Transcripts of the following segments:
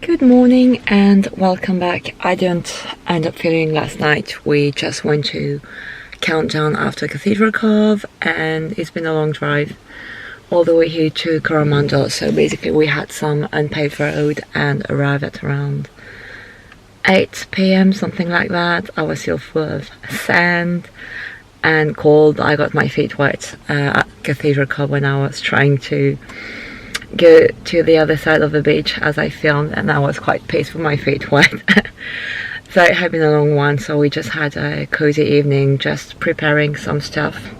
Good morning and welcome back. I didn't end up filming last night. We just went to Countdown after Cathedral Cove and it's been a long drive all the way here to Coromandel. So basically we had some unpaved road and arrived at around 8 p.m, something like that. I was still full of sand and cold. I got my feet wet at Cathedral Cove when I was trying to go to the other side of the beach as I filmed, and I was quite pissed with my feet wet. So it had been a long one, so we just had a cozy evening just preparing some stuff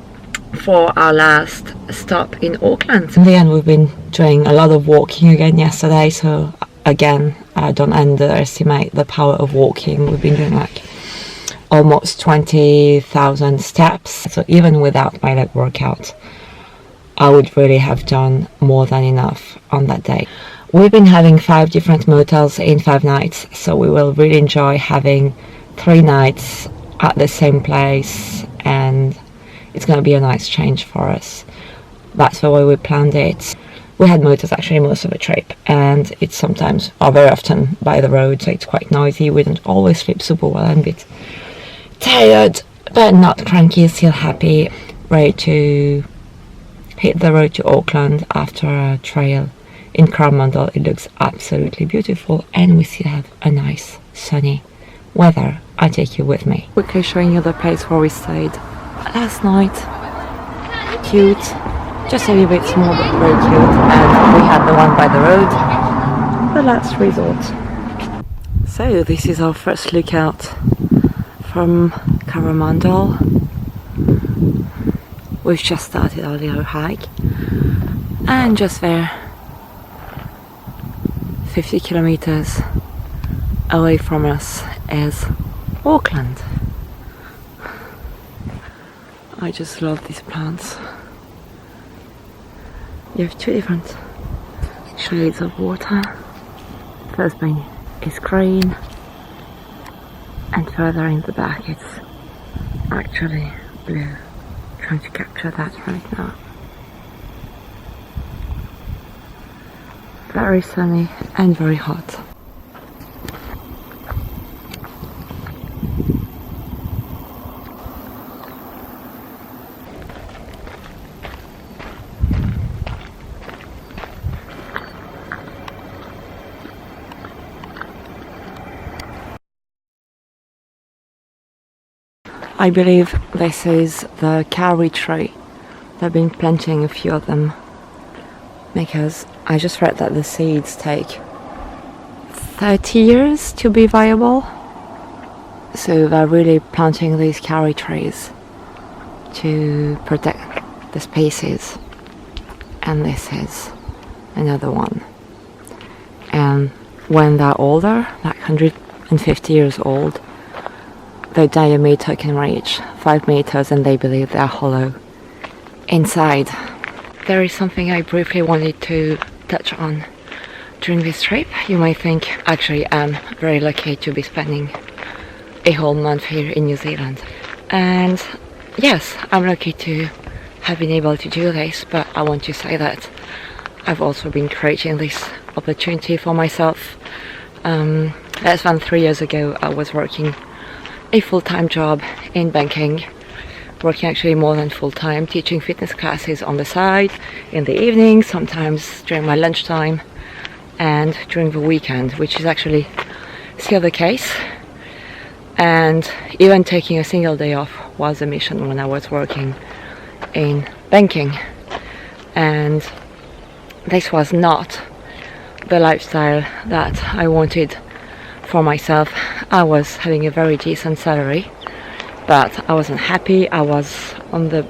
for our last stop in Auckland. In the end we've been doing a lot of walking again yesterday, so again don't underestimate the power of walking. We've been doing like almost 20,000 steps, so even without my leg workout I would really have done more than enough on that day. We've been having 5 different motels in 5 nights, so we will really enjoy having 3 nights at the same place, and it's going to be a nice change for us. That's the way we planned it. We had motels actually most of the trip, and it's sometimes, or very often, by the road, so it's quite noisy. We don't always sleep super well. I'm a bit tired, but not cranky, still happy, ready to hit the road to Auckland after a trail in Coromandel. It looks absolutely beautiful and we still have a nice sunny weather. I'll take you with me. Quickly showing you the place where we stayed last night. Cute, just a little bit small but very cute, and we had the one by the road, the last resort. So this is our first lookout from Coromandel. We've just started our little hike, and just there, 50 kilometers away from us, is Auckland. I just love these plants. You have 2 different shades of water. First one is green, and further in the back it's actually blue. Trying to capture that right now. Very sunny and very hot. I believe this is the kauri tree. They've been planting a few of them because I just read that the seeds take 30 years to be viable. So they're really planting these kauri trees to protect the species. And this is another one. And when they're older, like 150 years old, their diameter can reach 5 meters, and they believe they're hollow inside. There is something I briefly wanted to touch on during this trip. You might think, actually I'm very lucky to be spending a whole month here in New Zealand. And yes, I'm lucky to have been able to do this, but I want to say that I've also been creating this opportunity for myself. Less than 3 years ago I was working a full-time job in banking, working actually more than full-time, teaching fitness classes on the side in the evening, sometimes during my lunchtime and during the weekend, which is actually still the case. And even taking a single day off was a mission when I was working in banking. And this was not the lifestyle that I wanted for myself. I was having a very decent salary, but I wasn't happy. I was on the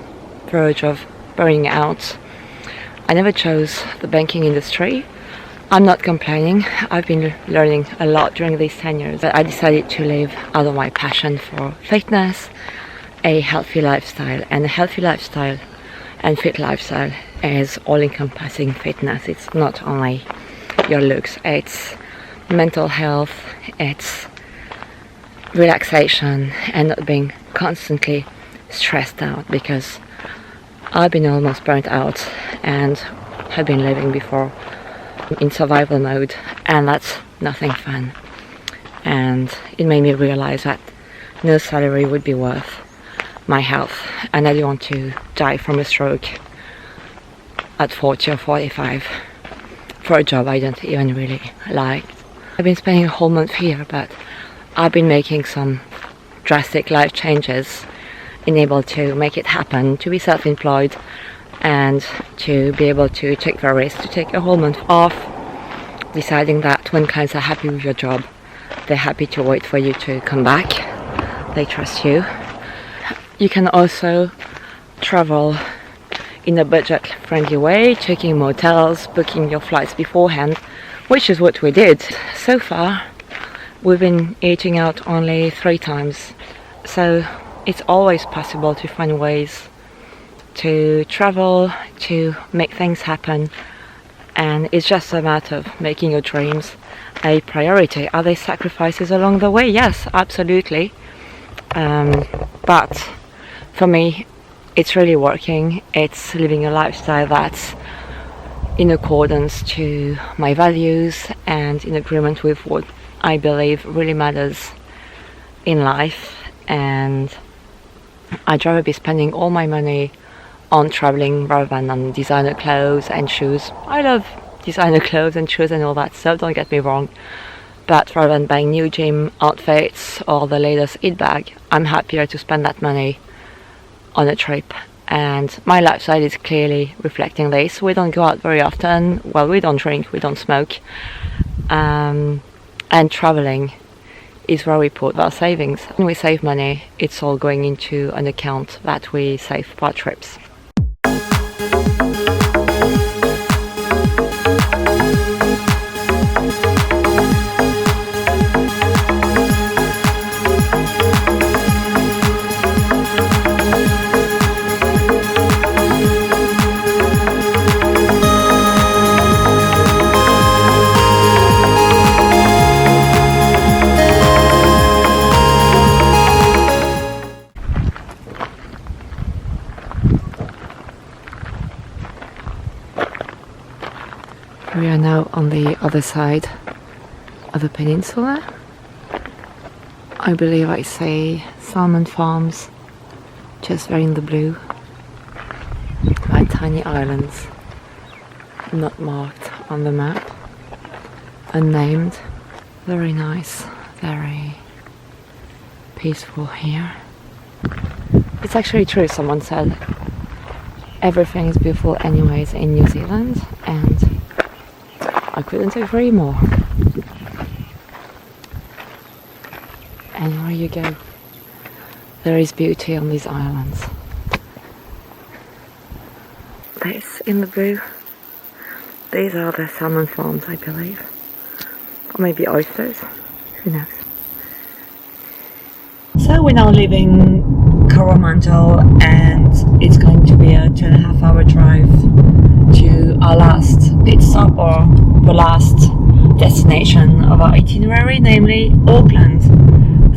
verge of burning out. I never chose the banking industry. I'm not complaining. I've been learning a lot during these 10 years, but I decided to live out of my passion for fitness, a healthy lifestyle. And a healthy lifestyle and fit lifestyle is all-encompassing fitness. It's not only your looks, it's mental health, it's relaxation, and not being constantly stressed out, because I've been almost burnt out and have been living before in survival mode, and that's nothing fun. And it made me realize that no salary would be worth my health, and I didn't want to die from a stroke at 40 or 45 for a job I don't even really like. I've been spending a whole month here, but I've been making some drastic life changes, enabled to make it happen, to be self-employed and to be able to take the risk to take a whole month off, deciding that when clients are happy with your job, they're happy to wait for you to come back. They trust you. You can also travel in a budget-friendly way, checking motels, booking your flights beforehand, which is what we did. So far, we've been eating out only 3 times. So it's always possible to find ways to travel, to make things happen. And it's just a matter of making your dreams a priority. Are there sacrifices along the way? Yes, absolutely. But for me, it's really working. It's living a lifestyle that's in accordance to my values and in agreement with what I believe really matters in life. And I'd rather be spending all my money on traveling rather than on designer clothes and shoes. I love designer clothes and shoes and all that stuff, don't get me wrong, but rather than buying new gym outfits or the latest eat bag, I'm happier to spend that money on a trip. And my lifestyle is clearly reflecting this. We don't go out very often, well, we don't drink, we don't smoke, and traveling is where we put our savings. When we save money, it's all going into an account that we save for our trips. We are now on the other side of the peninsula. I believe I say salmon farms, just there in the blue. Like tiny islands, not marked on the map, unnamed. Very nice, very peaceful here. It's actually true, someone said everything is beautiful anyways in New Zealand, and I couldn't agree more. Anywhere you go, there is beauty on these islands. This in the blue, these are the salmon farms, I believe. Or maybe oysters, who knows. So we're now leaving Coromandel, and it's going to be a 2.5 hour drive to our last pit stop, or the last destination of our itinerary, namely Auckland.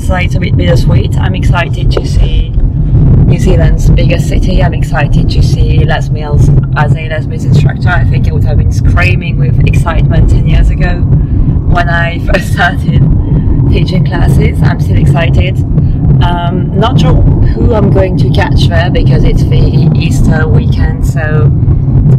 So it's a bit bittersweet. I'm excited to see New Zealand's biggest city. I'm excited to see Les Mills as a Les Mills instructor. I think I would have been screaming with excitement 10 years ago when I first started teaching classes. I'm still excited. Not sure who I'm going to catch there because it's the Easter weekend, so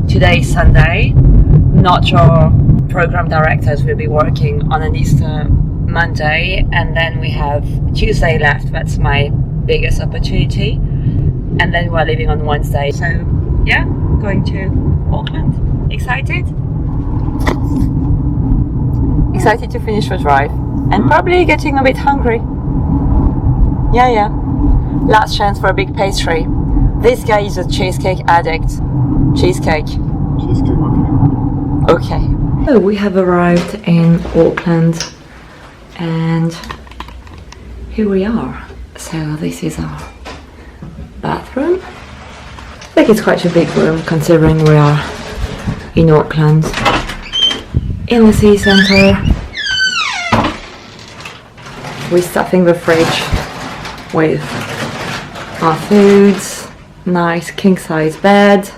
today is Sunday. Not sure program directors will be working on an Easter Monday, and then we have Tuesday left. That's my biggest opportunity, and then we're leaving on Wednesday. So yeah, going to Auckland. Excited to finish the drive, and probably getting a bit hungry. Yeah, last chance for a big pastry. This guy is a cheesecake addict. Cheesecake, okay. So we have arrived in Auckland, and here we are. So this is our bathroom. I think it's quite a big room considering we are in Auckland, in the city centre. We're stuffing the fridge with our foods, nice king size bed,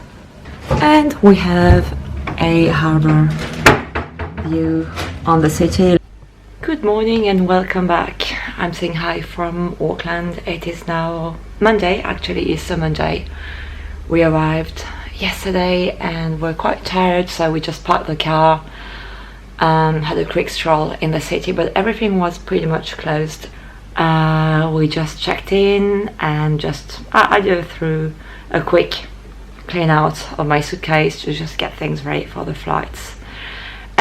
and we have a harbour view on the city. Good morning and welcome back. I'm saying hi from Auckland. It is now Monday, actually Easter Monday. We arrived yesterday and we're quite tired, so we just parked the car, had a quick stroll in the city, but everything was pretty much closed. We just checked in and I did through a quick clean out of my suitcase to just get things ready for the flights.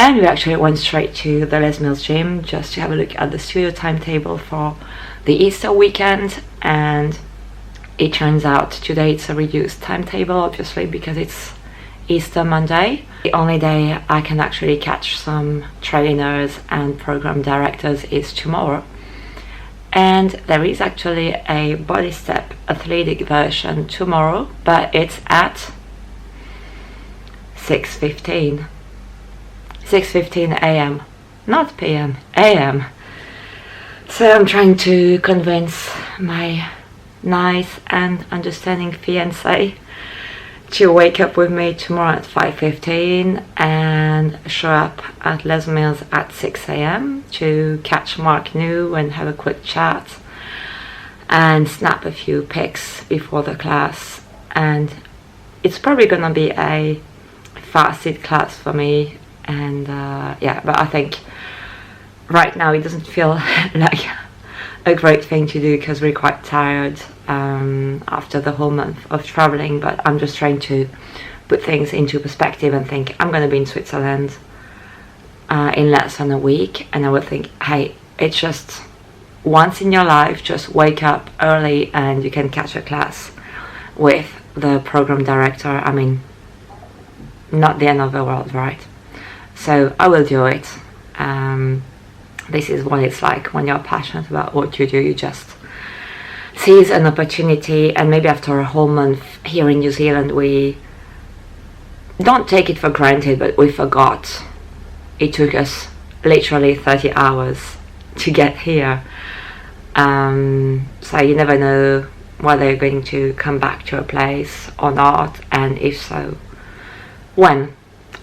And we actually went straight to the Les Mills gym just to have a look at the studio timetable for the Easter weekend. And it turns out today it's a reduced timetable, obviously, because it's Easter Monday. The only day I can actually catch some trainers and program directors is tomorrow. And there is actually a body step athletic version tomorrow, but it's at 6:15 a.m. not p.m. a.m. So I'm trying to convince my nice and understanding fiance to wake up with me tomorrow at 5:15 and show up at Les Mills at 6 a.m. to catch Mark New and have a quick chat and snap a few pics before the class. And it's probably gonna be a fasted class for me, and but I think right now it doesn't feel like a great thing to do because we're quite tired after the whole month of traveling. But I'm just trying to put things into perspective and think I'm going to be in Switzerland in less than a week, and I would think, hey, it's just once in your life, just wake up early and you can catch a class with the program director. I mean, not the end of the world, right? So I will do it. This is what it's like when you're passionate about what you do. You just seize an opportunity, and maybe after a whole month here in New Zealand, we don't take it for granted, but we forgot. It took us literally 30 hours to get here. So you never know whether you're going to come back to a place or not, and if so, when.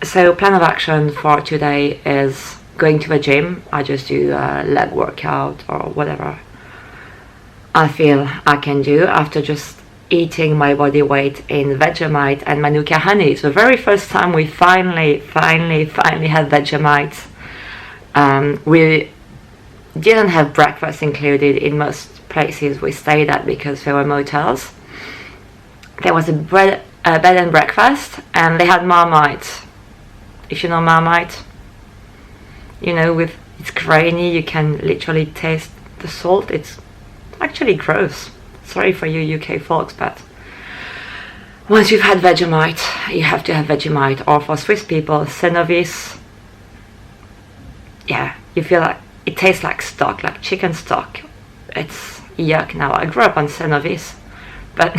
So plan of action for today is going to the gym. I just do a leg workout or whatever I feel I can do after just eating my body weight in Vegemite and Manuka honey. It's the very first time we finally had Vegemite. We didn't have breakfast included in most places we stayed at because there were motels. There was a bed and breakfast, and they had Marmite. If you know Marmite, you know, with it's grainy, you can literally taste the salt. It's actually gross. Sorry for you UK folks, but once you've had Vegemite, you have to have Vegemite. Or for Swiss people, Cenovis. Yeah, you feel like it tastes like stock, like chicken stock. It's yuck. Now I grew up on Cenovis, but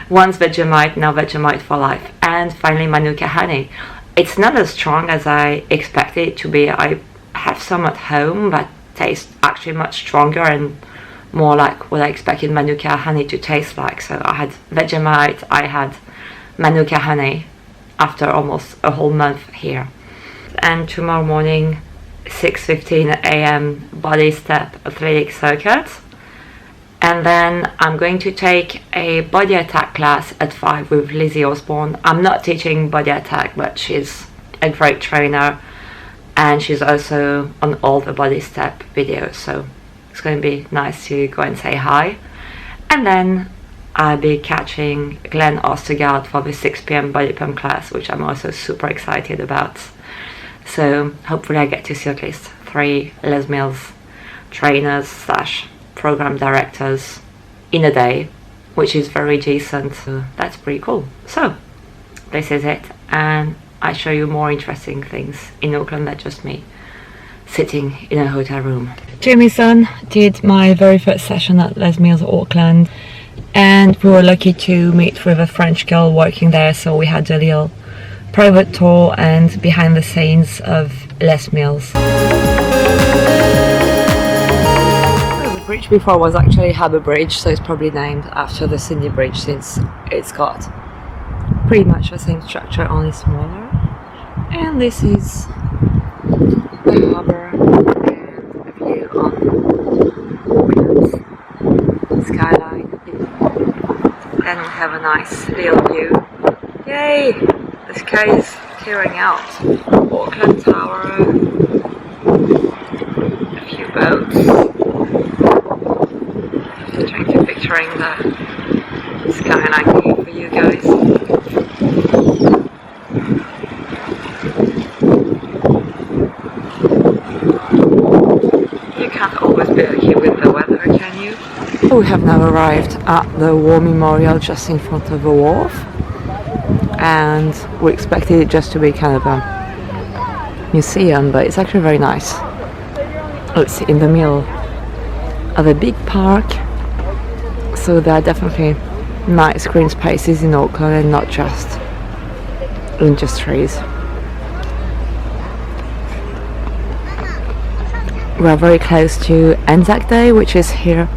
once Vegemite, now Vegemite for life. And finally Manuka honey. It's not as strong as I expected it to be. I have some at home, but tastes actually much stronger and more like what I expected Manuka honey to taste like. So I had Vegemite, I had Manuka honey after almost a whole month here. And tomorrow morning, 6:15 a.m. body step athletic circuit. And then I'm going to take a body attack class at 5 with Lizzie Osborne. I'm not teaching body attack, but she's a great trainer, and she's also on all the body step videos, so it's going to be nice to go and say hi. And then I'll be catching Glenn Ostergaard for the 6 p.m. body pump class, which I'm also super excited about. So hopefully I get to see at least 3 Les Mills trainers / program directors in a day, which is very decent. So that's pretty cool. So this is it, and I show you more interesting things in Auckland than just me sitting in a hotel room. Jamieson did my very first session at Les Mills Auckland, and we were lucky to meet with a French girl working there, so we had a little private tour and behind the scenes of Les Mills. The bridge before was actually Harbour Bridge, so it's probably named after the Sydney Bridge since it's got pretty much the same structure, only smaller. And this is the harbour and Auckland's skyline. Then we have a nice little view. Yay! The sky is clearing out. Auckland Tower, a few boats. Just trying to picturing the skyline here for you guys. You can't always be here with the weather, can you? We have now arrived at the War Memorial just in front of the wharf, and we expected it just to be kind of a museum, but it's actually very nice. It's in the middle of a big park, so there are definitely nice green spaces in Auckland and not just industries. We're very close to Anzac Day, which is here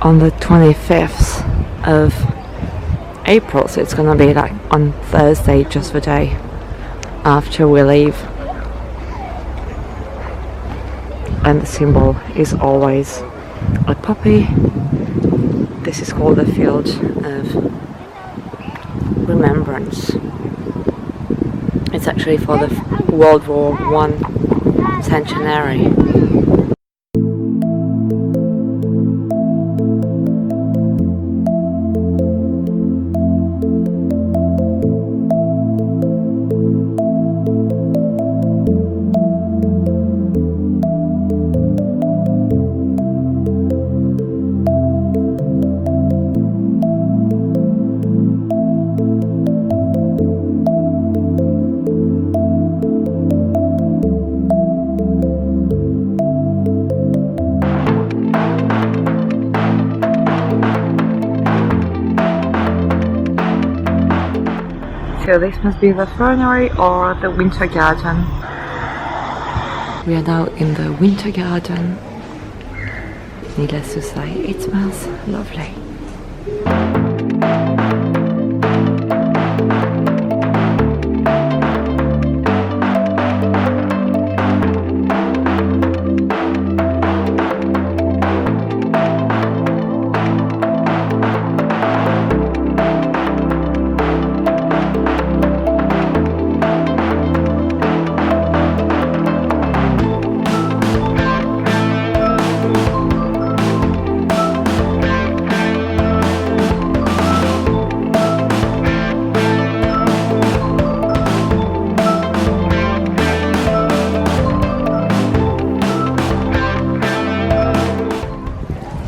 on the 25th of April, so it's gonna be like on Thursday, just the day after we leave. And the symbol is always a poppy. This is called the Field of Remembrance. It's actually for the World War I centenary. So this must be the fernery or the winter garden. We are now in the winter garden. Needless to say, it smells lovely.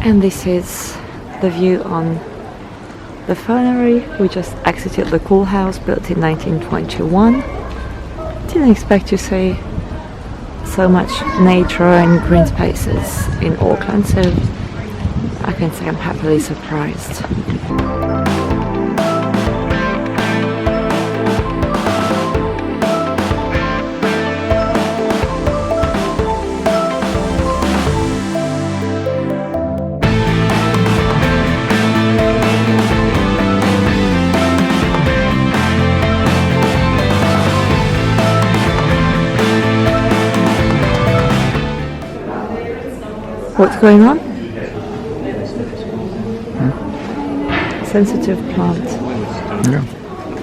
And this is the view on the fernery. We just exited the cool house built in 1921. Didn't expect to see so much nature and green spaces in Auckland, so I can say I'm happily surprised. What's going on? Sensitive plant. Yeah.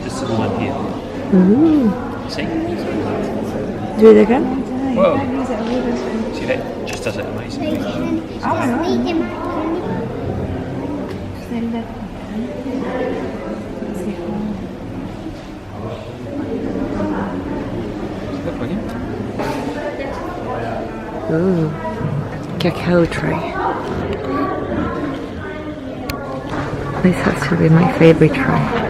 This is one here. Ooh. See? Do it again? Whoa. See that? Just does it amazingly. Ooh. Cacao tree. This has to be my favorite tree.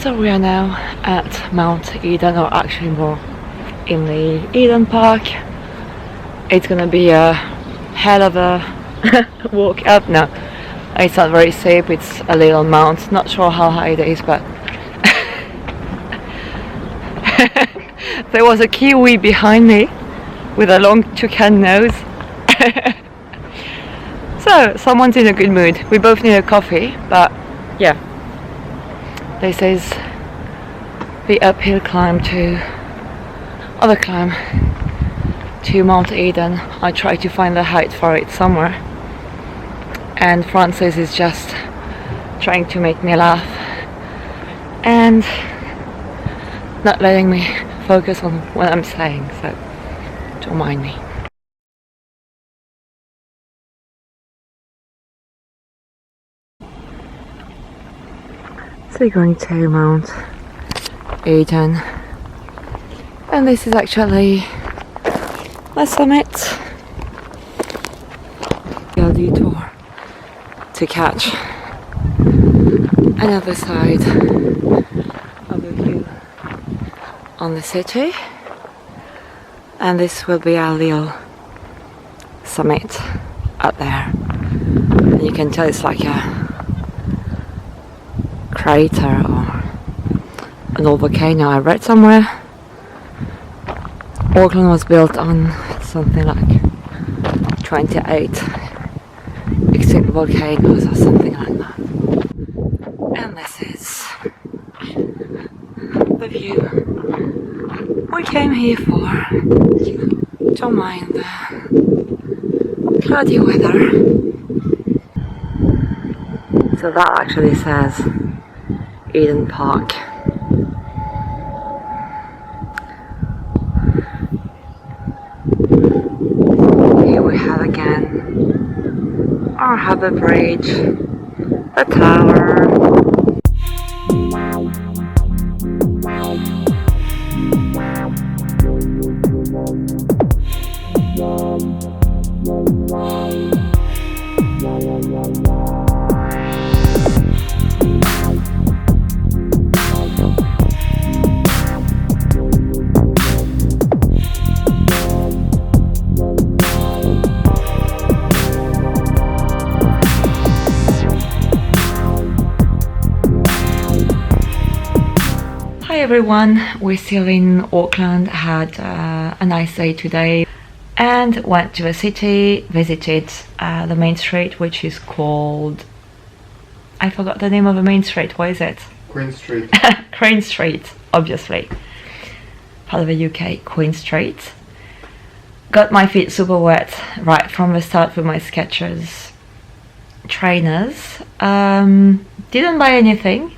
So we are now at Mount Eden, or actually more in the Eden Park, it's gonna be a hell of a walk up now. It's not very steep, it's a little mount, not sure how high it is, but there was a kiwi behind me with a long toucan nose. So someone's in a good mood. We both need a coffee, but yeah, this is the uphill climb to Mount Eden. I try to find the height for it somewhere, and Francis is just trying to make me laugh and not letting me focus on what I'm saying, so don't mind me. So we're going to Mount Eden, and this is actually the summit. A detour to catch another side of the view on the city, and this will be our little summit up there. And you can tell it's like a crater or an old volcano. I read somewhere Auckland was built on something like 28 extinct volcanoes or something like that. And this is the view we came here for. Don't mind the cloudy weather. So that actually says Eden Park. Here we have again our harbour bridge, the tower. Hi everyone, we're still in Auckland. Had a nice day today and went to a city, visited the main street, which is called, I forgot the name of the main street. What is it? Queen Street. Queen Street, obviously. Part of the UK, Queen Street. Got my feet super wet right from the start with my Skechers trainers. Didn't buy anything.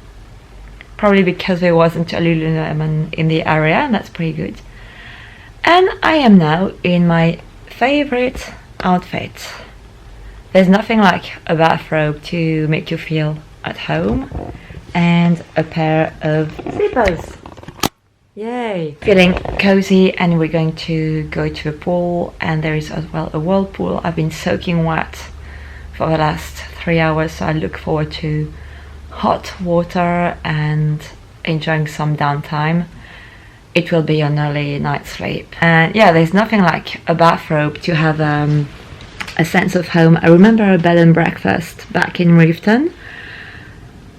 Probably because there wasn't a Lululemon in the area, and that's pretty good. And I am now in my favorite outfit. There's nothing like a bathrobe to make you feel at home, and a pair of slippers. Yay! Feeling cozy, and we're going to go to a pool, and there is as well a whirlpool. I've been soaking wet for the last 3 hours, so I look forward to hot water and enjoying some downtime. It will be an early night's sleep. And yeah, there's nothing like a bathrobe to have a sense of home. I remember a bed and breakfast back in Reefton,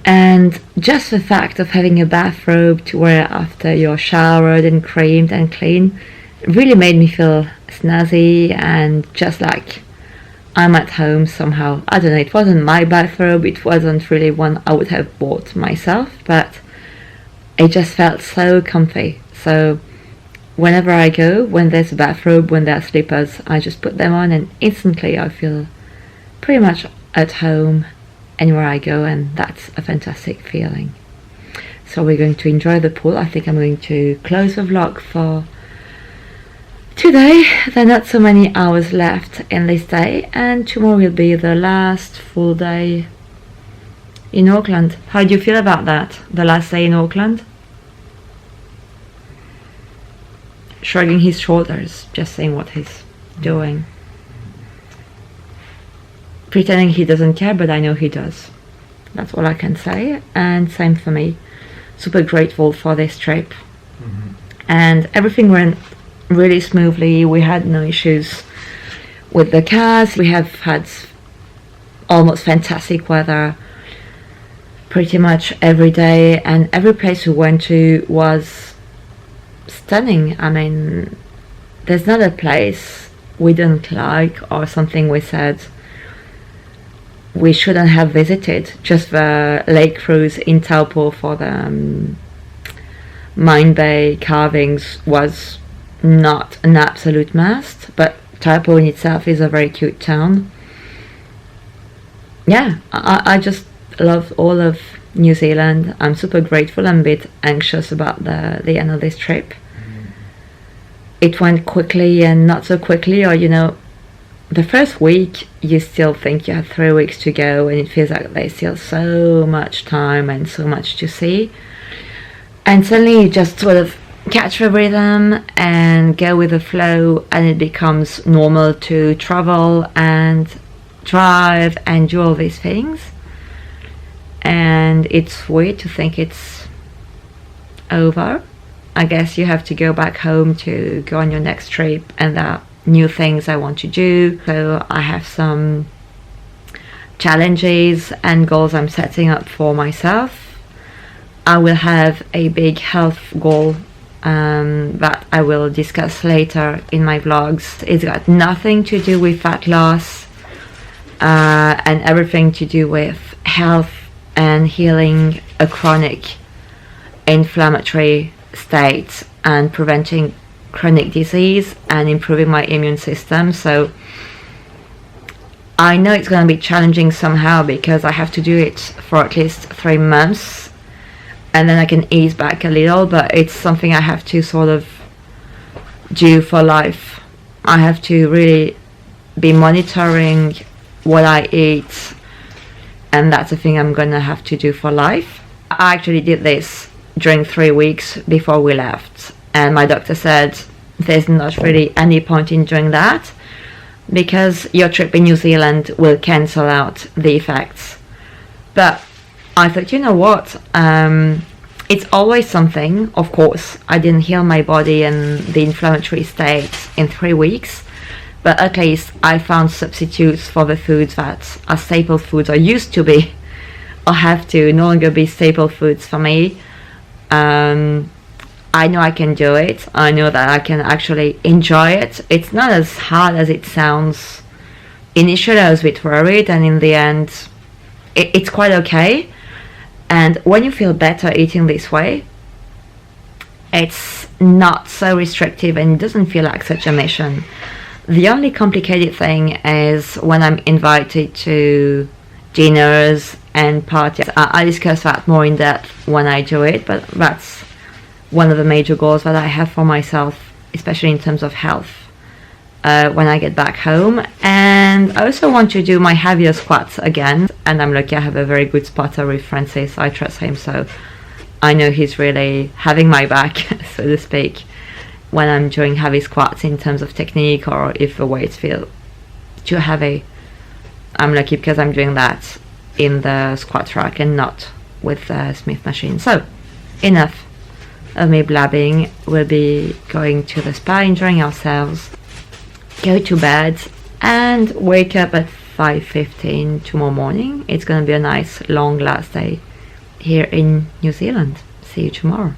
and just the fact of having a bathrobe to wear after you're showered and creamed and clean really made me feel snazzy and just like I'm at home somehow. I don't know, it wasn't my bathrobe, it wasn't really one I would have bought myself, but it just felt so comfy. So whenever I go, when there's a bathrobe, when there are slippers, I just put them on and instantly I feel pretty much at home anywhere I go, and that's a fantastic feeling. So we're going to enjoy the pool. I think I'm going to close the vlog for today. There are not so many hours left in this day, and tomorrow will be the last full day in Auckland. How do you feel about that? The last day in Auckland? Shrugging his shoulders, just saying what he's doing. Pretending he doesn't care, but I know he does. That's all I can say. And same for me. Super grateful for this trip. And everything went really smoothly. We had no issues with the cars. We have had almost fantastic weather pretty much every day, and every place we went to was stunning. I mean, there's not a place we didn't like or something we said we shouldn't have visited. Just the lake cruise in Taupo for the Mine Bay carvings was not an absolute must, but Taupo in itself is a very cute town. Yeah, I just love all of New Zealand. I'm super grateful. I'm a bit anxious about the end of this trip. It went quickly and not so quickly, or the first week you still think you have 3 weeks to go, and it feels like there's still so much time and so much to see. And suddenly you just sort of catch the rhythm and go with the flow, and it becomes normal to travel and drive and do all these things. And it's weird to think it's over. I guess you have to go back home to go on your next trip, and there are new things I want to do. So I have some challenges and goals I'm setting up for myself. I will have a big health goal that I will discuss later in my vlogs. It's got nothing to do with fat loss and everything to do with health and healing a chronic inflammatory state and preventing chronic disease and improving my immune system. So I know it's going to be challenging somehow, because I have to do it for at least 3 months, and then I can ease back a little, but it's something I have to sort of do for life. I have to really be monitoring what I eat, and that's a thing I'm gonna have to do for life. I actually did this during 3 weeks before we left, and my doctor said there's not really any point in doing that, because your trip in New Zealand will cancel out the effects. But I thought, you know what, it's always something. Of course, I didn't heal my body and the inflammatory state in 3 weeks, but at least I found substitutes for the foods that are staple foods, or used to be, or have to no longer be staple foods for me. I know I can do it. I know that I can actually enjoy it. It's not as hard as it sounds. Initially I was a bit worried, and in the end it's quite okay. And when you feel better eating this way, it's not so restrictive and it doesn't feel like such a mission. The only complicated thing is when I'm invited to dinners and parties. I discuss that more in depth when I do it, but that's one of the major goals that I have for myself, especially in terms of health, when I get back home. And I also want to do my heavier squats again, and I'm lucky I have a very good spotter with Francis. I trust him, so I know he's really having my back, so to speak, when I'm doing heavy squats in terms of technique, or if the weights feel too heavy. I'm lucky because I'm doing that in the squat rack and not with the Smith machine. So enough of me blabbing. We'll be going to the spa, enjoying ourselves, go to bed, and wake up at 5:15 tomorrow morning. It's going to be a nice long last day here in New Zealand. See you tomorrow.